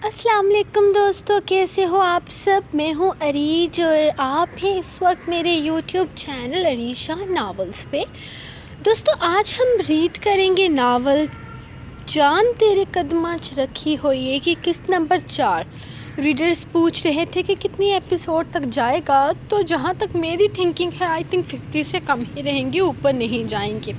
السلام علیکم دوستو، کیسے ہو آپ سب؟ میں ہوں عریج اور آپ ہیں اس وقت میرے یوٹیوب چینل عریشہ ناولز پہ۔ دوستو آج ہم ریڈ کریں گے ناول جان تیرے قدماں چ رکھی ہوئی ہے کہ قسط نمبر 4۔ ریڈرز پوچھ رہے تھے کہ کتنی ایپیسوڈ تک جائے گا، تو جہاں تک میری تھنکنگ ہے آئی تھنک 50 سے کم ہی رہیں گے، اوپر نہیں جائیں گے۔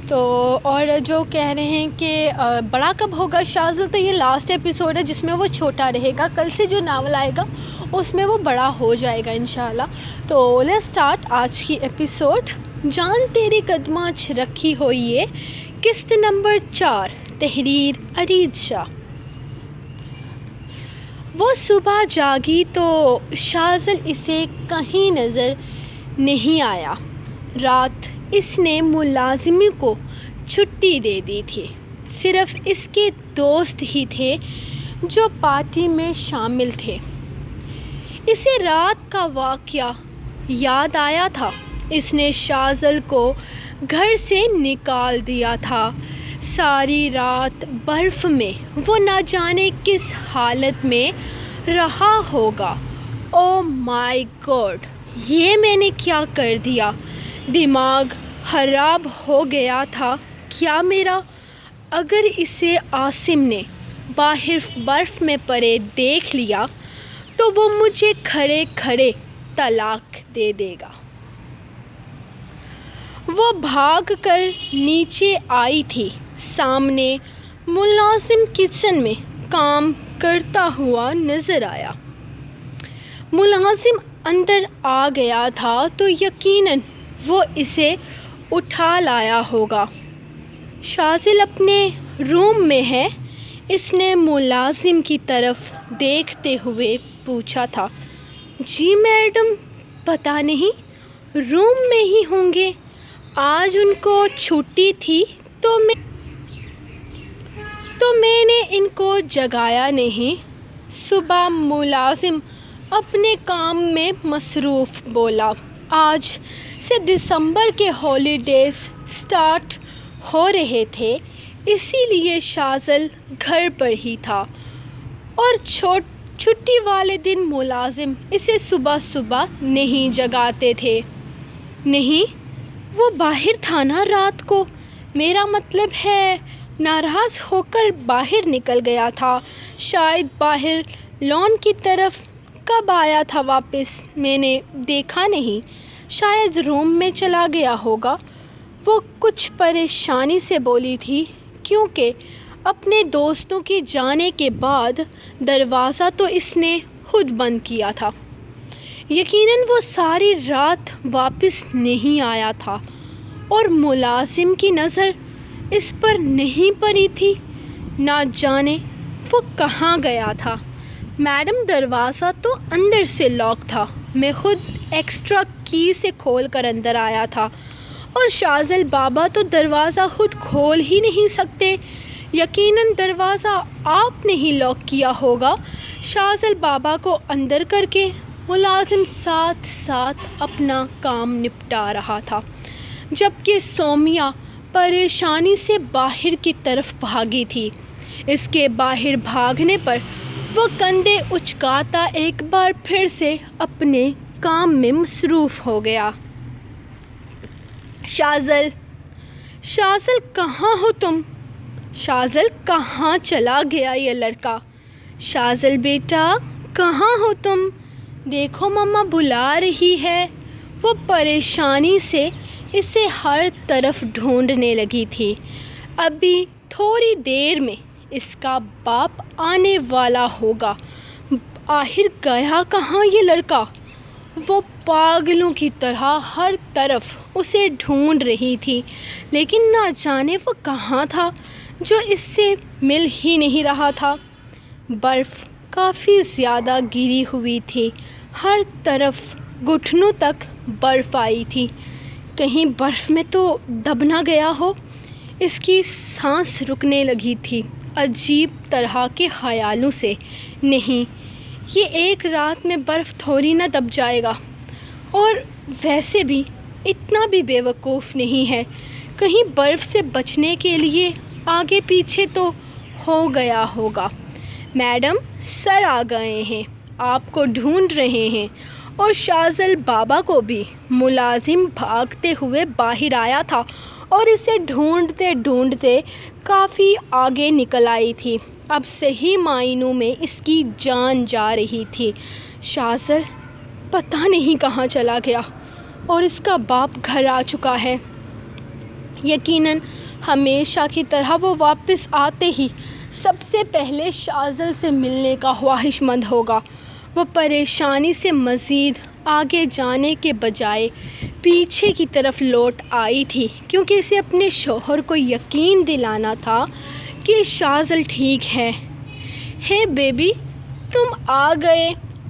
تو اور جو کہہ رہے ہیں کہ بڑا کب ہوگا شاذل، تو یہ لاسٹ ایپیسوڈ ہے جس میں وہ چھوٹا رہے گا، کل سے جو ناول آئے گا اس میں وہ بڑا ہو جائے گا انشاءاللہ۔ تو لیٹس سٹارٹ آج کی ایپیسوڈ۔ جان تیرے قدماں چ رکھی ہوئی ہے قسط نمبر 4، تحریر عریج شاہ۔ وہ صبح جاگی تو شاذل اسے کہیں نظر نہیں آیا۔ رات اس نے ملازمی کو چھٹی دے دی تھی، صرف اس کے دوست ہی تھے جو پارٹی میں شامل تھے۔ اسے رات کا واقعہ یاد آیا تھا۔ اس نے شاذل کو گھر سے نکال دیا تھا۔ ساری رات برف میں وہ نہ جانے کس حالت میں رہا ہوگا۔ او مائی گاڈ، یہ میں نے کیا کر دیا؟ دماغ خراب ہو گیا تھا کیا میرا؟ اگر اسے عاصم نے باہر برف میں پڑے دیکھ لیا تو وہ مجھے کھڑے کھڑے طلاق دے دے گا۔ وہ بھاگ کر نیچے آئی تھی۔ سامنے ملازم کچن میں کام کرتا ہوا نظر آیا۔ ملازم اندر آ گیا تھا تو یقیناً وہ اسے اٹھا لایا ہوگا۔ شاذل اپنے روم میں ہے؟ اس نے ملازم کی طرف دیکھتے ہوئے پوچھا تھا۔ جی میڈم، پتہ نہیں، روم میں ہی ہوں گے، آج ان کو چھٹی تھی تو میں نے ان کو جگایا نہیں۔ صبح ملازم اپنے کام میں مصروف بولا۔ آج سے دسمبر کے ہالیڈیز سٹارٹ ہو رہے تھے، اسی لیے شاذل گھر پر ہی تھا اور چھٹی والے دن ملازم اسے صبح صبح نہیں جگاتے تھے۔ نہیں، وہ باہر تھا نا رات کو، میرا مطلب ہے ناراض ہو کر باہر نکل گیا تھا۔ شاید باہر لان کی طرف کب آیا تھا واپس، میں نے دیکھا نہیں، شاید روم میں چلا گیا ہوگا۔ وہ کچھ پریشانی سے بولی تھی کیونکہ اپنے دوستوں کے جانے کے بعد دروازہ تو اس نے خود بند کیا تھا۔ یقیناً وہ ساری رات واپس نہیں آیا تھا اور ملازم کی نظر اس پر نہیں پڑی تھی۔ نہ جانے وہ کہاں گیا تھا۔ میڈم، دروازہ تو اندر سے لاک تھا، میں خود ایکسٹرا کی سے کھول کر اندر آیا تھا، اور شاذل بابا تو دروازہ خود کھول ہی نہیں سکتے، یقیناً دروازہ آپ نے ہی لاک کیا ہوگا۔ شاذل بابا کو اندر کر کے ملازم ساتھ ساتھ اپنا کام نپٹا رہا تھا، جبکہ سومیا پریشانی سے باہر کی طرف بھاگی تھی۔ اس کے باہر بھاگنے پر وہ کندھے اچکاتا ایک بار پھر سے اپنے کام میں مصروف ہو گیا۔ شاذل کہاں ہو تم؟ شاذل، کہاں چلا گیا یہ لڑکا؟ شاذل بیٹا، کہاں ہو تم؟ دیکھو مما بلا رہی ہے۔ وہ پریشانی سے اسے ہر طرف ڈھونڈنے لگی تھی۔ ابھی تھوڑی دیر میں اس کا باپ آنے والا ہوگا۔ آخر گیا کہاں یہ لڑکا؟ وہ پاگلوں کی طرح ہر طرف اسے ڈھونڈ رہی تھی، لیکن نہ جانے وہ کہاں تھا جو اس سے مل ہی نہیں رہا تھا۔ برف کافی زیادہ گری ہوئی تھی، ہر طرف گھٹنوں تک برف آئی تھی۔ کہیں برف میں تو دب نہ گیا ہو؟ اس کی سانس رکنے لگی تھی عجیب طرح کے خیالوں سے۔ نہیں، یہ ایک رات میں برف تھوڑی نہ دب جائے گا، اور ویسے بھی اتنا بھی بے وقوف نہیں ہے، کہیں برف سے بچنے کے لیے آگے پیچھے تو ہو گیا ہوگا۔ میڈم سر آ گئے ہیں، آپ کو ڈھونڈ رہے ہیں۔ اور شاذل بابا کو بھی ملازم بھاگتے ہوئے باہر آیا تھا اور اسے ڈھونڈتے ڈھونڈتے کافی آگے نکل آئی تھی۔ اب صحیح معنوں میں اس کی جان جا رہی تھی۔ شاذل پتہ نہیں کہاں چلا گیا اور اس کا باپ گھر آ چکا ہے۔ یقیناً ہمیشہ کی طرح وہ واپس آتے ہی سب سے پہلے شاذل سے ملنے کا خواہش مند ہوگا۔ وہ پریشانی سے مزید آگے جانے کے بجائے پیچھے کی طرف لوٹ آئی تھی، کیونکہ اسے اپنے شوہر کو یقین دلانا تھا کہ شاذل ٹھیک ہے۔ ہے بیبی، تم آ گئے۔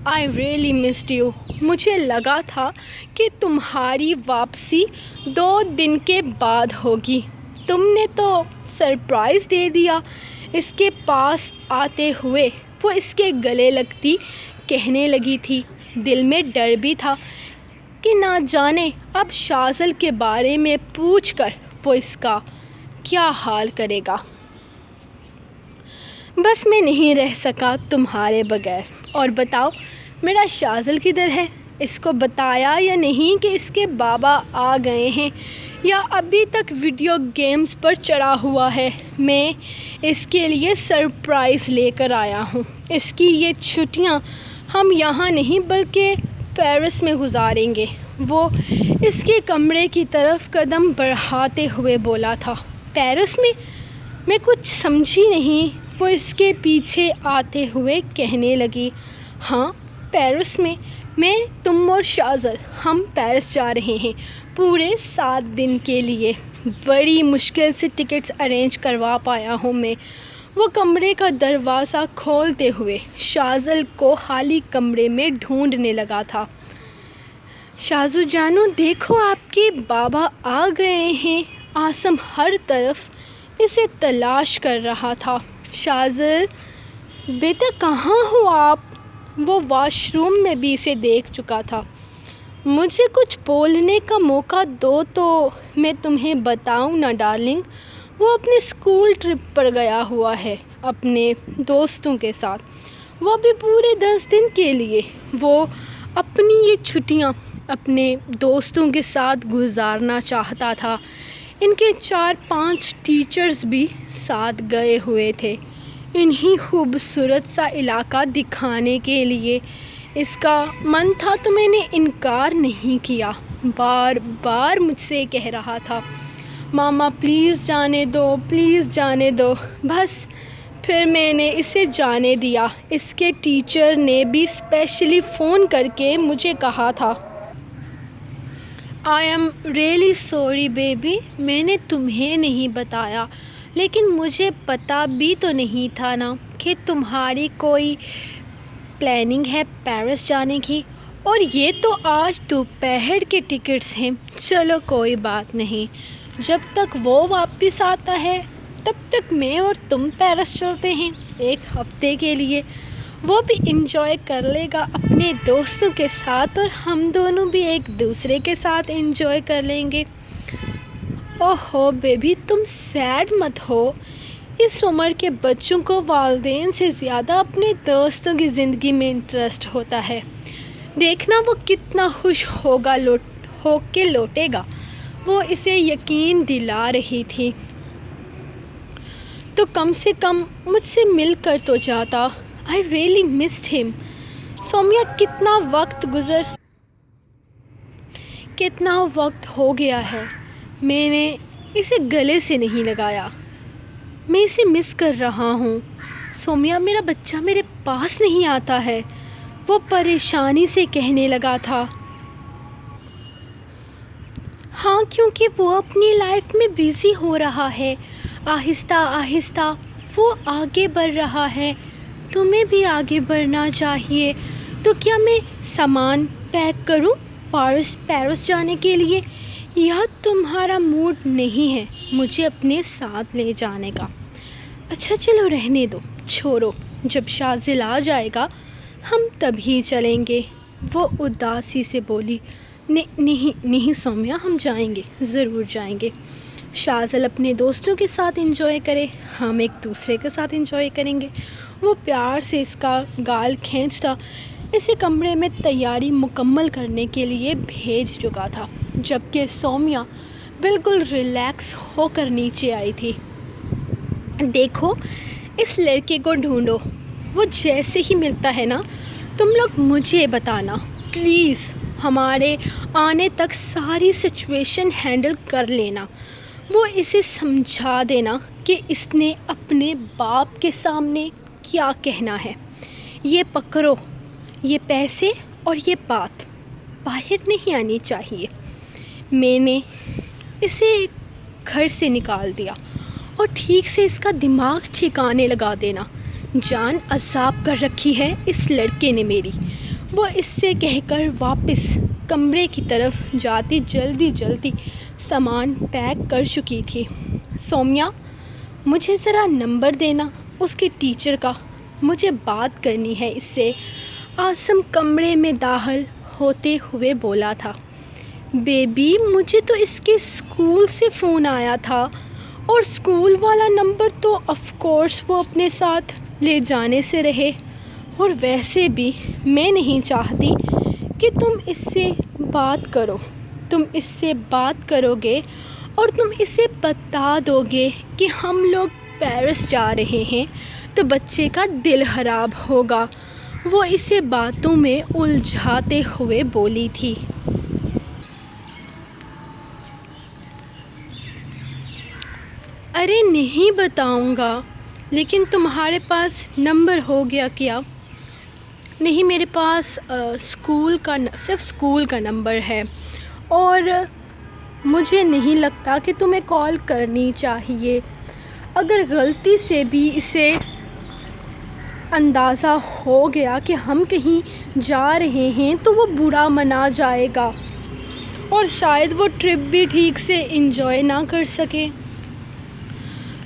I really missed you۔ مجھے لگا تھا کہ تمہاری واپسی 2 دن کے بعد ہوگی۔ تم نے تو سرپرائز دے دیا۔ اس کے پاس آتے ہوئے وہ اس کے گلے لگتی کہنے لگی تھی۔ دل میں ڈر بھی تھا کہ نہ جانے اب شاذل کے بارے میں پوچھ کر وہ اس کا کیا حال کرے گا۔ بس میں نہیں رہ سکا تمہارے بغیر۔ اور بتاؤ میرا شاذل کدھر ہے؟ اس کو بتایا یا نہیں کہ اس کے بابا آ گئے ہیں، یا ابھی تک ویڈیو گیمز پر چڑھا ہوا ہے؟ میں اس کے لیے سرپرائز لے کر آیا ہوں۔ اس کی یہ چھٹیاں ہم یہاں نہیں بلکہ پیرس میں گزاریں گے۔ وہ اس کے کمرے کی طرف قدم بڑھاتے ہوئے بولا تھا۔ پیرس میں؟ میں کچھ سمجھی نہیں۔ وہ اس کے پیچھے آتے ہوئے کہنے لگی، ہاں پیرس میں، میں، تم اور شاذل، ہم پیرس جا رہے ہیں پورے 7 دن کے لیے۔ بڑی مشکل سے ٹکٹس ارینج کروا پایا ہوں میں۔ وہ کمرے کا دروازہ کھولتے ہوئے شاذل کو خالی کمرے میں ڈھونڈنے لگا تھا۔ شازو جانو دیکھو آپ کے بابا آ گئے ہیں۔ عاصم ہر طرف اسے تلاش کر رہا تھا۔ شاذل بیٹا کہاں ہو آپ؟ وہ واش روم میں بھی اسے دیکھ چکا تھا۔ مجھے کچھ بولنے کا موقع دو تو میں تمہیں بتاؤں نا ڈارلنگ۔ وہ اپنے اسکول ٹرپ پر گیا ہوا ہے اپنے دوستوں کے ساتھ، وہ بھی پورے 10 دن کے لیے۔ وہ اپنی یہ چھٹیاں اپنے دوستوں کے ساتھ گزارنا چاہتا تھا۔ ان کے 4-5 ٹیچرز بھی ساتھ گئے ہوئے تھے انہی خوبصورت سا علاقہ دکھانے کے لیے۔ اس کا من تھا تو میں نے انکار نہیں کیا۔ بار بار مجھ سے کہہ رہا تھا، ماما پلیز جانے دو، پلیز جانے دو۔ بس پھر میں نے اسے جانے دیا۔ اس کے ٹیچر نے بھی اسپیشلی فون کر کے مجھے کہا تھا، I am really sorry baby, میں نے تمہیں نہیں بتایا، لیکن مجھے پتہ بھی تو نہیں تھا نا کہ تمہاری کوئی پلاننگ ہے پیرس جانے کی، اور یہ تو آج دوپہر کے ٹکٹس ہیں۔ چلو کوئی بات نہیں، جب تک وہ واپس آتا ہے تب تک میں اور تم پیرس چلتے ہیں 1 ہفتے کے لیے۔ وہ بھی انجوائے کر لے گا اپنے دوستوں کے ساتھ اور ہم دونوں بھی ایک دوسرے کے ساتھ انجوائے کر لیں گے۔ اوہو بیبی تم سیڈ مت ہو۔ اس عمر کے بچوں کو والدین سے زیادہ اپنے دوستوں کی زندگی میں انٹرسٹ ہوتا ہے۔ دیکھنا وہ کتنا خوش ہو کے لوٹے گا۔ وہ اسے یقین دلا رہی تھی۔ تو کم سے کم مجھ سے مل کر تو جاتا۔ I really missed him۔ Saumya کتنا وقت ہو گیا ہے میں نے اسے گلے سے نہیں لگایا۔ میں اسے مس کر رہا ہوں۔ سومیا میرا بچہ میرے پاس نہیں آتا ہے، وہ پریشانی سے کہنے لگا تھا۔ ہاں کیونکہ وہ اپنی لائف میں بیزی ہو رہا ہے۔ آہستہ آہستہ وہ آگے بڑھ رہا ہے، تمہیں بھی آگے بڑھنا چاہیے۔ تو کیا میں سامان پیک کروں پیرس جانے کے لیے، یا تمہارا موڈ نہیں ہے مجھے اپنے ساتھ لے جانے کا؟ اچھا چلو رہنے دو، چھوڑو، جب شاذل آ جائے گا ہم تبھی چلیں گے۔ وہ اداسی سے بولی، نہیں سومیا، ہم جائیں گے، ضرور جائیں گے۔ شاذل اپنے دوستوں کے ساتھ انجوائے کرے، ہم ایک دوسرے کے ساتھ انجوائے کریں گے، وہ پیار سے اس کا گال کھینچتا اسے کمرے میں تیاری مکمل کرنے کے لیے بھیج چکا تھا، جبکہ سومیا بالکل ریلیکس ہو کر نیچے آئی تھی۔ دیکھو، اس لڑکے کو ڈھونڈو، وہ جیسے ہی ملتا ہے نا تم لوگ مجھے بتانا پلیز، ہمارے آنے تک ساری سچویشن ہینڈل کر لینا۔ وہ اسے سمجھا دینا کہ اس نے اپنے باپ کے سامنے کیا کہنا ہے۔ یہ پکڑو، یہ پیسے اور یہ بات باہر نہیں آنی چاہیے۔ میں نے اسے گھر سے نکال دیا اور ٹھیک سے اس کا دماغ ٹھکانے لگا دینا۔ جان عذاب کر رکھی ہے اس لڑکے نے میری، وہ اس سے کہہ کر واپس کمرے کی طرف جاتی جلدی سامان پیک کر چکی تھی۔ سومیا، مجھے ذرا نمبر دینا اس کی ٹیچر کا، مجھے بات کرنی ہے اس سے، عاصم کمرے میں داخل ہوتے ہوئے بولا تھا۔ بیبی، مجھے تو اس کے اسکول سے فون آیا تھا، اور اسکول والا نمبر تو آف کورس وہ اپنے ساتھ لے جانے سے رہے، اور ویسے بھی میں نہیں چاہتی کہ تم اس سے بات کرو۔ تم اس سے بات کرو گے اور تم اسے بتا دو گے کہ ہم لوگ پیرس جا رہے ہیں تو بچے کا دل خراب ہوگا، وہ اسے باتوں میں الجھاتے ہوئے بولی تھی۔ ارے نہیں بتاؤں گا، لیکن تمہارے پاس نمبر ہو گیا کیا؟ نہیں، میرے پاس صرف اسکول کا نمبر ہے، اور مجھے نہیں لگتا کہ تمہیں کال کرنی چاہیے۔ اگر غلطی سے بھی اسے اندازہ ہو گیا کہ ہم کہیں جا رہے ہیں تو وہ برا منا جائے گا، اور شاید وہ ٹرپ بھی ٹھیک سے انجوائے نہ کر سکے۔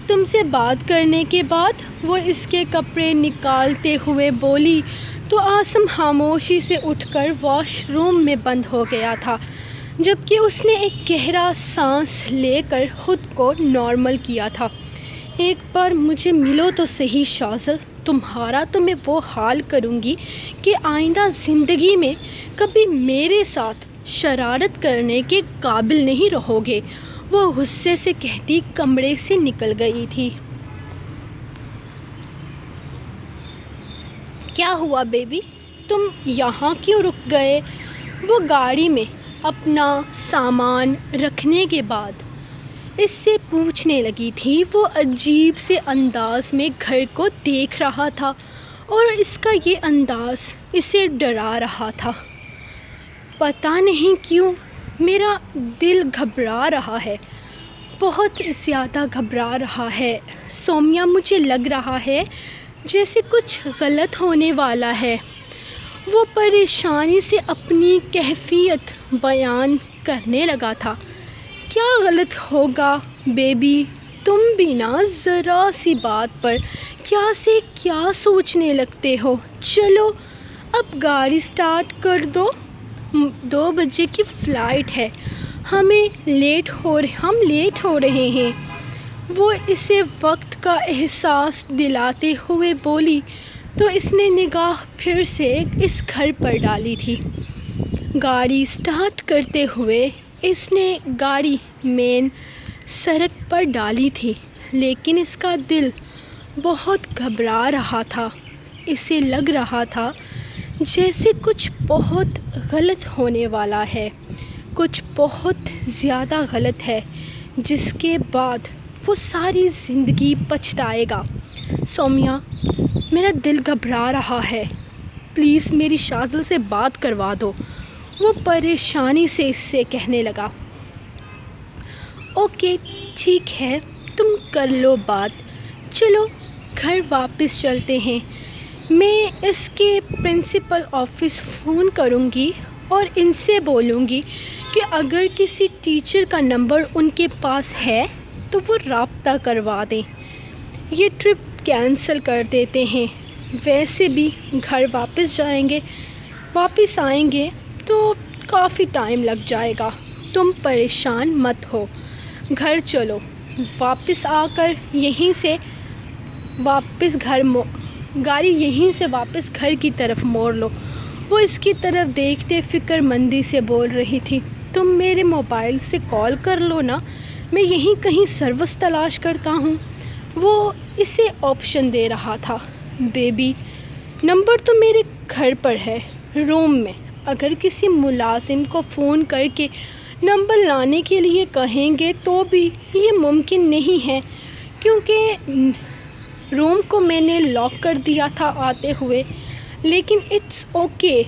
تم سے بات کرنے کے بعد وہ اس کے کپڑے نکالتے ہوئے بولی تو عاصم خاموشی سے اٹھ کر واش روم میں بند ہو گیا تھا، جبکہ اس نے ایک گہرا سانس لے کر خود کو نارمل کیا تھا۔ ایک بار مجھے ملو تو صحیح شازل، تمہارا تو میں وہ حال کروں گی کہ آئندہ زندگی میں کبھی میرے ساتھ شرارت کرنے کے قابل نہیں رہو گے، وہ غصے سے کہتی کمرے سے نکل گئی تھی۔ کیا ہوا بیبی، تم یہاں کیوں رک گئے؟ وہ گاڑی میں اپنا سامان رکھنے کے بعد اس سے پوچھنے لگی تھی۔ وہ عجیب سے انداز میں گھر کو دیکھ رہا تھا، اور اس کا یہ انداز اسے ڈرا رہا تھا۔ پتہ نہیں کیوں میرا دل گھبرا رہا ہے، بہت زیادہ گھبرا رہا ہے سومیا، مجھے لگ رہا ہے جیسے کچھ غلط ہونے والا ہے۔ وہ پریشانی سے اپنی کیفیت بیان کرنے لگا تھا۔ کیا غلط ہوگا بیبی، تم بھی نا ذرا سی بات پر کیا سے کیا سوچنے لگتے ہو۔ چلو اب گاڑی سٹارٹ کر دو، 2 بجے کی فلائٹ ہے، ہم لیٹ ہو رہے ہیں۔ وہ اسے وقت کا احساس دلاتے ہوئے بولی تو اس نے نگاہ پھر سے اس گھر پر ڈالی تھی۔ گاڑی سٹارٹ کرتے ہوئے اس نے گاڑی مین سڑک پر ڈالی تھی، لیکن اس کا دل بہت گھبرا رہا تھا۔ اسے لگ رہا تھا جیسے کچھ بہت غلط ہونے والا ہے، کچھ بہت زیادہ غلط ہے، جس کے بعد وہ ساری زندگی پچھتائے گا۔ سومیا، میرا دل گھبرا رہا ہے، پلیز میری شازل سے بات کروا دو، وہ پریشانی سے اس سے کہنے لگا۔ اوکے ٹھیک ہے، تم کر لو بات، چلو گھر واپس چلتے ہیں۔ میں اس کے پرنسپل آفس فون کروں گی اور ان سے بولوں گی کہ اگر کسی ٹیچر کا نمبر ان کے پاس ہے تو وہ رابطہ کروا دیں، یہ ٹرپ کینسل کر دیتے ہیں۔ ویسے بھی گھر واپس آئیں گے تو کافی ٹائم لگ جائے گا، تم پریشان مت ہو، گھر چلو، واپس آ کر یہیں سے واپس گھر گاڑی یہیں سے واپس گھر کی طرف موڑ لو۔ وہ اس کی طرف دیکھتے فکر مندی سے بول رہی تھی۔ تم میرے موبائل سے کال کر لو نا، میں یہیں کہیں سروس تلاش کرتا ہوں۔ وہ اسے آپشن دے رہا تھا۔ بیبی، نمبر تو میرے گھر پر ہے، روم میں۔ اگر کسی ملازم کو فون کر کے نمبر لانے کے لیے کہیں گے تو بھی یہ ممکن نہیں ہے، کیونکہ روم کو میں نے لاک کر دیا تھا آتے ہوئے۔ لیکن اٹس اوکے،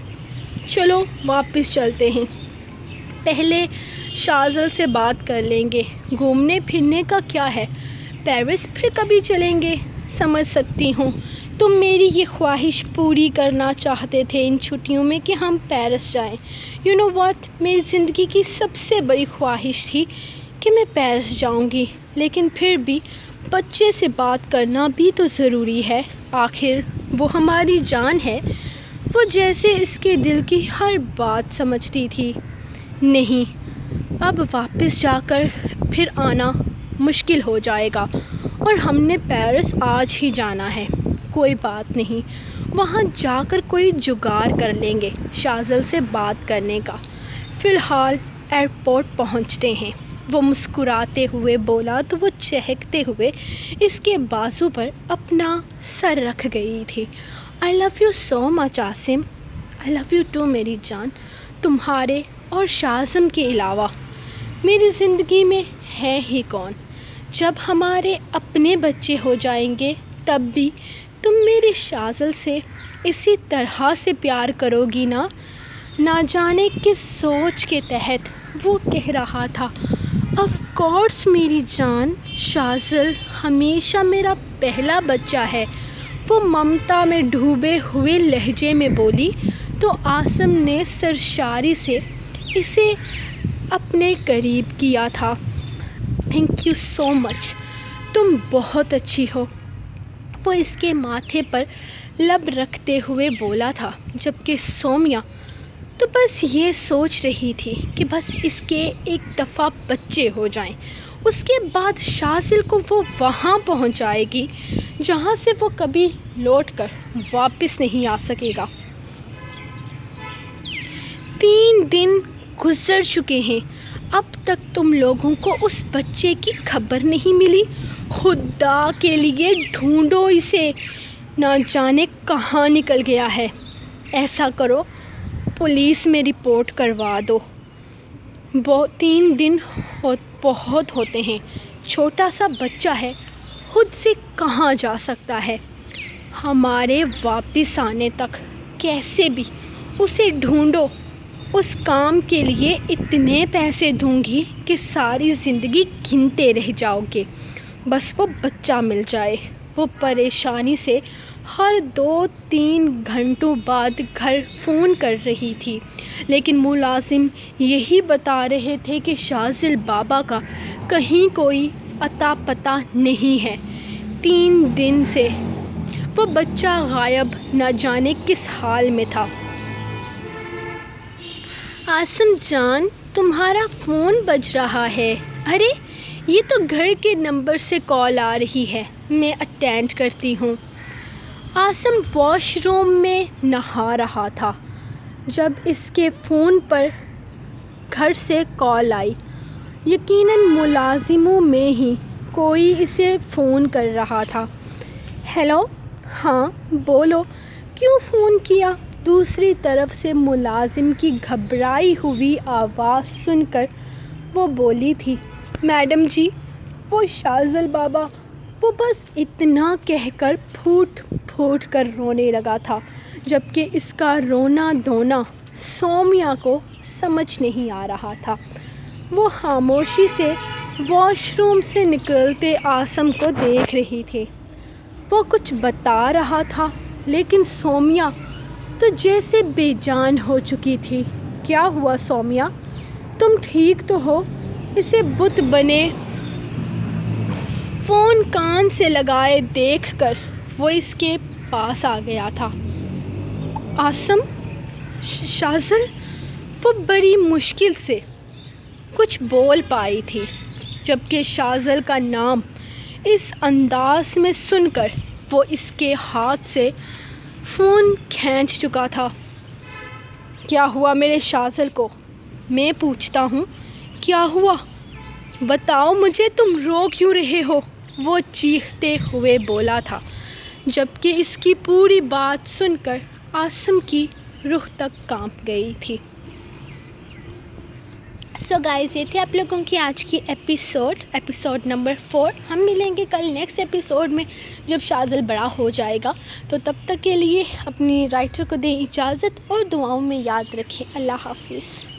چلو واپس چلتے ہیں۔ پہلے شازل سے بات کر لیں گے۔ گھومنے پھرنے کا کیا ہے، پیرس پھر کبھی چلیں گے۔ سمجھ سکتی ہوں تم میری یہ خواہش پوری کرنا چاہتے تھے ان چھٹیوں میں کہ ہم پیرس جائیں۔ یو نو واٹ، میری زندگی کی سب سے بڑی خواہش تھی کہ میں پیرس جاؤں گی، لیکن پھر بھی بچے سے بات کرنا بھی تو ضروری ہے، آخر وہ ہماری جان ہے۔ وہ جیسے اس کے دل کی ہر بات سمجھتی تھی۔ نہیں، اب واپس جا کر پھر آنا مشکل ہو جائے گا، اور ہم نے پیرس آج ہی جانا ہے۔ کوئی بات نہیں، وہاں جا کر کوئی جگاڑ کر لیں گے شازل سے بات کرنے کا۔ فی الحال ایئرپورٹ پہنچتے ہیں، وہ مسکراتے ہوئے بولا تو وہ چہکتے ہوئے اس کے بازو پر اپنا سر رکھ گئی تھی۔ I love you so much Asim. I love you too میری جان۔ تمہارے اور شازم کے علاوہ میری زندگی میں ہے ہی کون؟ جب ہمارے اپنے بچے ہو جائیں گے تب بھی تم میری شازل سے اسی طرح سے پیار کرو گی نا؟ نہ جانے کس سوچ کے تحت وہ کہہ رہا تھا۔ آف کورس میری جان، شازل ہمیشہ میرا پہلا بچہ ہے، وہ ممتا میں ڈوبے ہوئے لہجے میں بولی تو عاصم نے سرشاری سے اسے اپنے قریب کیا تھا۔ تھینک یو سو مچ، تم بہت اچھی ہو، وہ اس کے ماتھے پر لب رکھتے ہوئے بولا تھا، جبکہ سومیا تو بس یہ سوچ رہی تھی کہ بس اس کے ایک دفعہ بچے ہو جائیں، اس کے بعد شازل کو وہ وہاں پہنچائے گی جہاں سے وہ کبھی لوٹ کر واپس نہیں آ سکے گا۔ 3 دن گزر چکے ہیں، اب تک تم لوگوں کو اس بچے کی خبر نہیں ملی؟ خدا کے لیے ڈھونڈو اسے، نہ جانے کہاں نکل گیا ہے۔ ایسا کرو، پولیس میں رپورٹ کروا دو۔ 3 دن بہت ہوتے ہیں، چھوٹا سا بچہ ہے، خود سے کہاں جا سکتا ہے؟ ہمارے واپس آنے تک کیسے بھی اسے ڈھونڈو۔ اس کام کے لیے اتنے پیسے دوں گی کہ ساری زندگی گنتے رہ جاؤ گے، بس وہ بچہ مل جائے۔ وہ پریشانی سے ہر 2-3 گھنٹوں بعد گھر فون کر رہی تھی، لیکن ملازم یہی بتا رہے تھے کہ شازل بابا کا کہیں کوئی اتا پتہ نہیں ہے۔ 3 دن سے وہ بچہ غائب، نہ جانے کس حال میں تھا۔ عاصم جان، تمہارا فون بج رہا ہے۔ ارے، یہ تو گھر کے نمبر سے کال آ رہی ہے، میں اٹینڈ کرتی ہوں۔ عاصم واش روم میں نہا رہا تھا جب اس کے فون پر گھر سے کال آئی۔ یقیناً ملازموں میں ہی کوئی اسے فون کر رہا تھا۔ ہیلو، ہاں بولو، کیوں فون کیا؟ دوسری طرف سے ملازم کی گھبرائی ہوئی آواز سن کر وہ بولی تھی، میڈم جی، وہ شازل بابا۔ وہ بس اتنا کہہ کر پھوٹ پھوٹ کر رونے لگا تھا، جبکہ اس کا رونا دھونا سومیا کو سمجھ نہیں آ رہا تھا۔ وہ خاموشی سے واش روم سے نکلتے عاصم کو دیکھ رہی تھی۔ وہ کچھ بتا رہا تھا، لیکن سومیا تو جیسے بے جان ہو چکی تھی۔ کیا ہوا سومیا، تم ٹھیک تو ہو؟ اسے بت بنے فون کان سے لگائے دیکھ کر وہ اس کے پاس آ گیا تھا۔ عاصم، شازل، وہ بڑی مشکل سے کچھ بول پائی تھی، جبکہ شازل کا نام اس انداز میں سن کر وہ اس کے ہاتھ سے فون کھینچ چکا تھا۔ کیا ہوا میرے شاذل کو؟ میں پوچھتا ہوں، کیا ہوا؟ بتاؤ مجھے، تم رو کیوں رہے ہو؟ وہ چیختے ہوئے بولا تھا، جبکہ اس کی پوری بات سن کر عاصم کی روح تک کانپ گئی تھی۔ سو گائز، یہ تھی آپ لوگوں کی آج کی ایپیسوڈ نمبر 4۔ ہم ملیں گے کل نیکسٹ ایپیسوڈ میں جب شاذل بڑا ہو جائے گا۔ تو تب تک کے لیے اپنی رائٹر کو دیں اجازت اور دعاؤں میں یاد رکھیں۔ اللہ حافظ۔